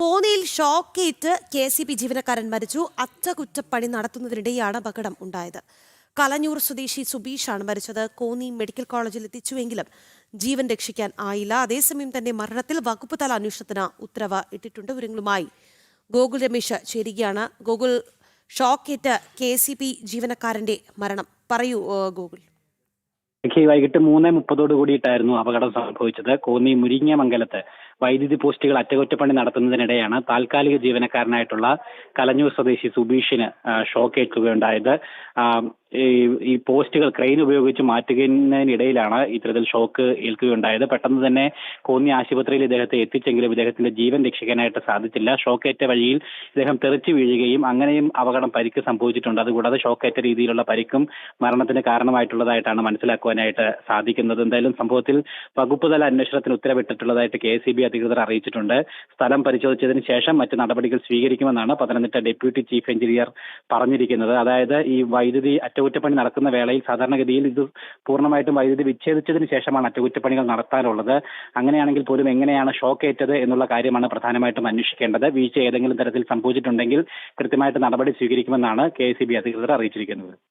കോന്നിയിൽ ഷോക്കേറ്റ് കെ.എസ്.ഇ.ബി ജീവനക്കാരൻ മരിച്ചു. അറ്റകുറ്റപ്പണി നടത്തുന്നതിനിടെയാണ് അപകടം ഉണ്ടായത്. കലഞ്ഞൂർ സ്വദേശി സുബീഷാണ് മരിച്ചത്. കോന്നി മെഡിക്കൽ കോളേജിൽ എത്തിച്ചുവെങ്കിലും ജീവൻ രക്ഷിക്കാൻ ആയില്ല. അതേസമയം തന്നെ മരണത്തിൽ വകുപ്പ് തല അന്വേഷണത്തിന് ഉത്തരവ് ഇട്ടിട്ടുണ്ട്. വിവരങ്ങളുമായി ഗോകുൽ രമേശ് ചേരുകയാണ്. ഗോകുൽ, ഷോക്കേറ്റ് കെ.എസ്.ഇ.ബി ജീവനക്കാരന്റെ മരണം പറയൂ ഗോകുൽ. വൈകിട്ട് 3:30 കൂടിയിട്ടായിരുന്നു അപകടം സംഭവിച്ചത്. കോന്നി മുരിങ്ങമംഗലത്ത് വൈദ്യുതി പോസ്റ്റുകൾ അറ്റകുറ്റപ്പണി നടത്തുന്നതിനിടെയാണ് താൽക്കാലിക ജീവനക്കാരനായിട്ടുള്ള കലഞ്ഞൂർ സ്വദേശി സുബീഷിന് ഷോക്കേൽക്കുകയുണ്ടായത്. ഈ പോസ്റ്റുകൾ ക്രെയിൻ ഉപയോഗിച്ച് മാറ്റുന്നതിനിടയിലാണ് ഇത്തരത്തിൽ ഷോക്ക് ഏൽക്കുകയുണ്ടായത്. പെട്ടെന്ന് തന്നെ കോന്നി ആശുപത്രിയിൽ ഇദ്ദേഹത്തെ എത്തിച്ചെങ്കിലും ഇദ്ദേഹത്തിന്റെ ജീവൻ രക്ഷിക്കാനായിട്ട് സാധിച്ചില്ല. ഷോക്കേറ്റ വഴിയിൽ ഇദ്ദേഹം തെറിച്ചു വീഴുകയും അങ്ങനെയും പരിക്ക് സംഭവിച്ചിട്ടുണ്ട്. അതുകൂടാതെ ഷോക്കേറ്റ രീതിയിലുള്ള പരിക്കും മരണത്തിന് കാരണമായിട്ടുള്ളതായിട്ടാണ് മനസ്സിലാക്കുവാനായിട്ട് സാധിക്കുന്നത്. എന്തായാലും സംഭവത്തിൽ വകുപ്പ് തല അന്വേഷണത്തിന് ഉത്തരവിട്ടിട്ടുള്ളതായിട്ട് കെ.എസ്.ഇ.ബി അധികൃതർ അറിയിച്ചിട്ടുണ്ട്. സ്ഥലം പരിശോധിച്ചതിന് ശേഷം മറ്റ് നടപടികൾ സ്വീകരിക്കുമെന്നാണ് പത്തനംതിട്ട ഡെപ്യൂട്ടി ചീഫ് എഞ്ചിനീയർ പറഞ്ഞിരിക്കുന്നത്. അതായത് ഈ വൈദ്യുതി അറ്റകുറ്റപ്പണി നടക്കുന്ന വേളയിൽ സാധാരണഗതിയിൽ ഇത് പൂർണ്ണമായിട്ടും വൈദ്യുതി വിച്ഛേദിച്ചതിന് ശേഷമാണ് അറ്റകുറ്റപ്പണികൾ നടത്താനുള്ളത്. അങ്ങനെയാണെങ്കിൽ പോലും എങ്ങനെയാണ് ഷോക്ക് ഏറ്റത് എന്നുള്ള കാര്യമാണ് പ്രധാനമായിട്ടും അന്വേഷിക്കേണ്ടത്. വീഴ്ച ഏതെങ്കിലും തരത്തിൽ സംഭവിച്ചിട്ടുണ്ടെങ്കിൽ കൃത്യമായിട്ട് നടപടി സ്വീകരിക്കുമെന്നാണ് കെ.എസ്.ഇ.ബി അധികൃതർ അറിയിച്ചിരിക്കുന്നത്.